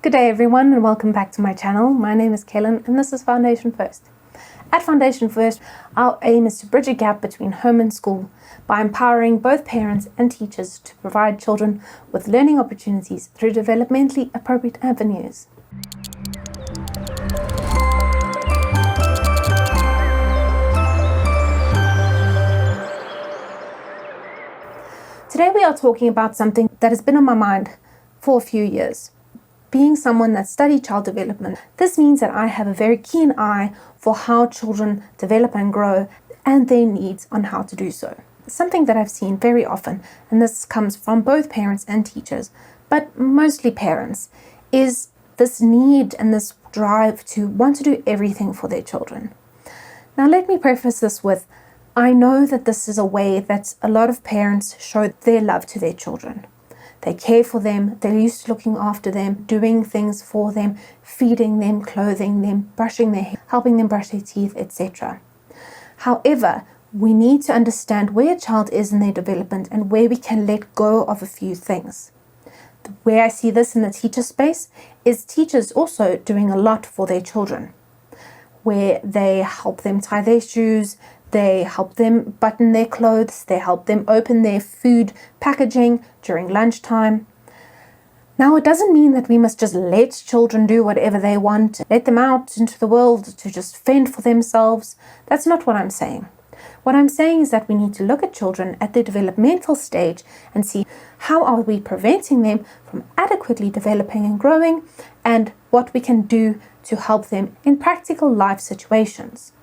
Good day everyone and welcome back to my channel. My name is Kellen and this is Foundation First. At Foundation First, our aim is to bridge a gap between home and school by empowering both parents and teachers to provide children with learning opportunities through developmentally appropriate avenues. Today we are talking about something that has been on my mind for a few years. Being someone that studied child development, this means that I have a very keen eye for how children develop and grow and their needs on how to do so. Something that I've seen very often, and this comes from both parents and teachers, but mostly parents, is this need and this drive to want to do everything for their children. Now let me preface this with, I know that this is a way that a lot of parents show their love to their children. They care for them, they're used to looking after them, doing things for them, feeding them, clothing them, brushing their hair, helping them brush their teeth, etc. However, we need to understand where a child is in their development and where we can let go of a few things. Where I see this in the teacher space is teachers also doing a lot for their children, where they help them tie their shoes, they help them button their clothes, they help them open their food packaging during lunchtime. Now, it doesn't mean that we must just let children do whatever they want, let them out into the world to just fend for themselves. That's not what I'm saying. What I'm saying is that we need to look at children at their developmental stage and see how are we preventing them from adequately developing and growing, and what we can do to help them in practical life situations.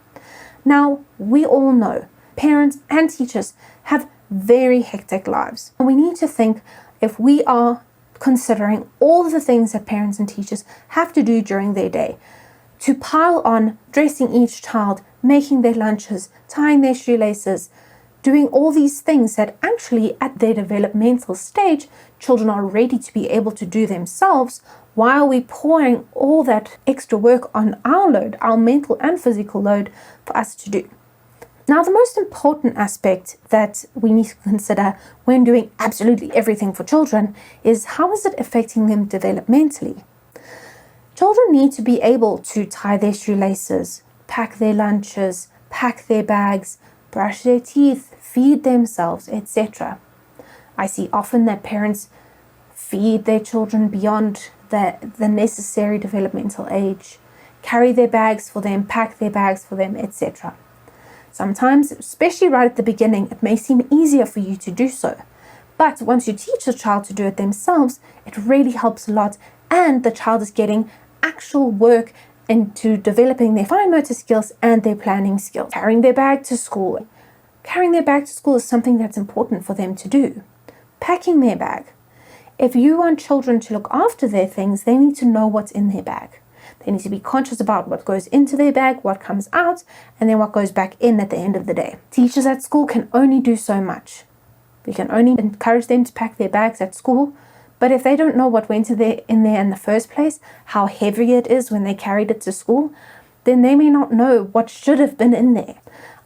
Now, we all know parents and teachers have very hectic lives. And we need to think, if we are considering all the things that parents and teachers have to do during their day, to pile on dressing each child, making their lunches, tying their shoelaces, doing all these things that actually at their developmental stage, children are ready to be able to do themselves, while we're pouring all that extra work on our load, our mental and physical load for us to do. Now, the most important aspect that we need to consider when doing absolutely everything for children is, how is it affecting them developmentally? Children need to be able to tie their shoelaces, pack their lunches, pack their bags, brush their teeth, feed themselves, etc. I see often that parents feed their children beyond the necessary developmental age, carry their bags for them, pack their bags for them, etc. Sometimes, especially right at the beginning, it may seem easier for you to do so. But once you teach the child to do it themselves, it really helps a lot, and the child is getting actual work into developing their fine motor skills and their planning skills. Carrying their bag to school. Carrying their bag to school is something that's important for them to do. Packing their bag. If you want children to look after their things, they need to know what's in their bag. They need to be conscious about what goes into their bag, what comes out, and then what goes back in at the end of the day. Teachers at school can only do so much. We can only encourage them to pack their bags at school, but if they don't know what went in there in the first place, how heavy it is when they carried it to school, then they may not know what should have been in there.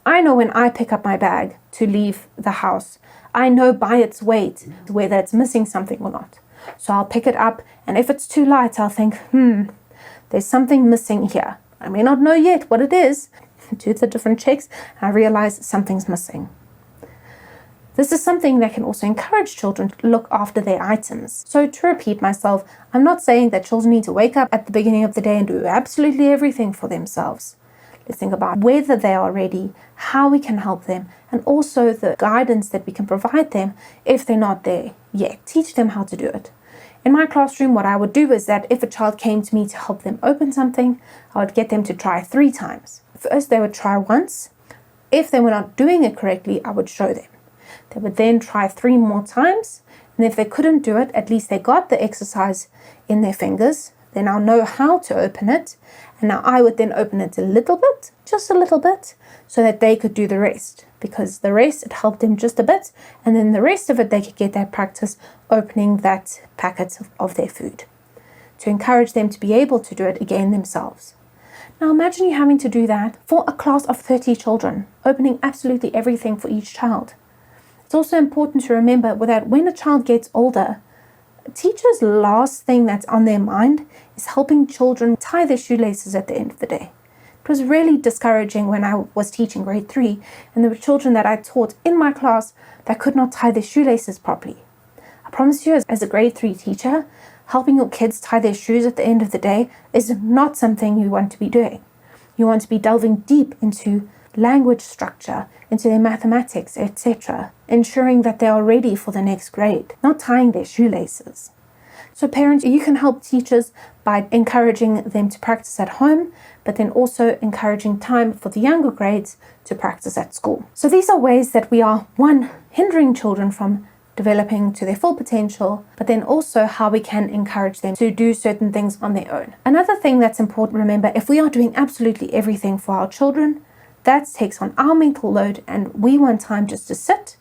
I know when I pick up my bag to leave the house, I know by its weight whether it's missing something or not. So I'll pick it up, and if it's too light, I'll think, there's something missing here. I may not know yet what it is. Do the different checks, and I realize something's missing. This is something that can also encourage children to look after their items. So to repeat myself, I'm not saying that children need to wake up at the beginning of the day and do absolutely everything for themselves. Let's think about whether they are ready, how we can help them, and also the guidance that we can provide them if they're not there yet. Teach them how to do it. In my classroom, what I would do is that if a child came to me to help them open something, I would get them to try 3 times. First, they would try once. If they were not doing it correctly, I would show them. They would then try 3 more times, and if they couldn't do it, at least they got the exercise in their fingers. They now know how to open it, and now I would then open it a little bit, just a little bit, so that they could do the rest. Because the rest, it helped them just a bit, and then the rest of it, they could get that practice opening that packet of their food, to encourage them to be able to do it again themselves. Now imagine you having to do that for a class of 30 children, opening absolutely everything for each child. It's also important to remember that when a child gets older, Teachers' last thing that's on their mind is helping children tie their shoelaces at the end of the day. It was really discouraging when I was teaching grade 3 and there were children that I taught in my class that could not tie their shoelaces properly. I promise you, as a grade 3 teacher, helping your kids tie their shoes at the end of the day is not something you want to be doing. You want to be delving deep into language structure, into their mathematics, etc., ensuring that they are ready for the next grade, not tying their shoelaces. So parents, you can help teachers by encouraging them to practice at home, but then also encouraging time for the younger grades to practice at school. So these are ways that we are, one, hindering children from developing to their full potential, but then also how we can encourage them to do certain things on their own. Another thing that's important, remember, if we are doing absolutely everything for our children, that takes on our mental load and we want time just to sit.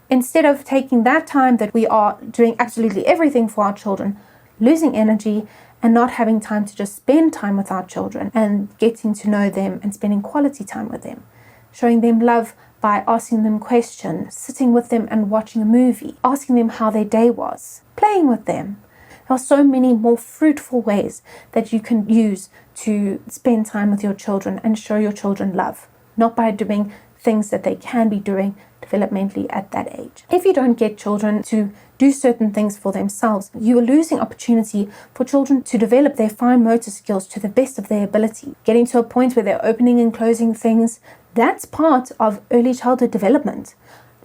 Instead of taking that time that we are doing absolutely everything for our children, losing energy and not having time to just spend time with our children and getting to know them and spending quality time with them, showing them love by asking them questions, sitting with them and watching a movie, asking them how their day was, playing with them. There are so many more fruitful ways that you can use to spend time with your children and show your children love, not by doing things that they can be doing developmentally at that age. If you don't get children to do certain things for themselves, you are losing opportunity for children to develop their fine motor skills to the best of their ability. Getting to a point where they're opening and closing things, that's part of early childhood development.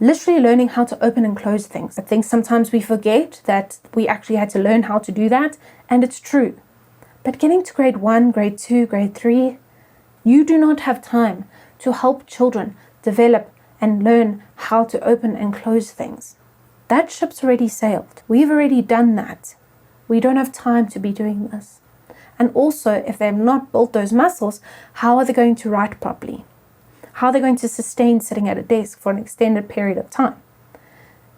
Literally learning how to open and close things. I think sometimes we forget that we actually had to learn how to do that, and it's true. But getting to grade 1, grade 2, grade 3, you do not have time to help children develop and learn how to open and close things. That ship's already sailed. We've already done that. We don't have time to be doing this. And also, if they've not built those muscles, how are they going to write properly? How are they going to sustain sitting at a desk for an extended period of time?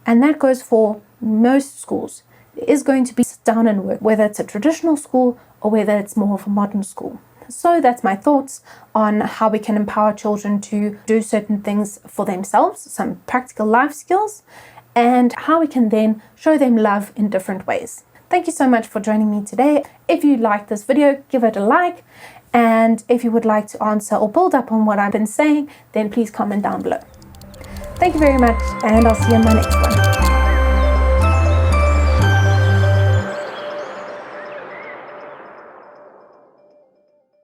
And that goes for most schools. There is going to be sit down and work, whether it's a traditional school or whether it's more of a modern school. So that's my thoughts on how we can empower children to do certain things for themselves, some practical life skills, and how we can then show them love in different ways. Thank you so much for joining me today. If you liked this video, give it a like. And if you would like to answer or build up on what I've been saying, then please comment down below. Thank you very much, and I'll see you in my next one.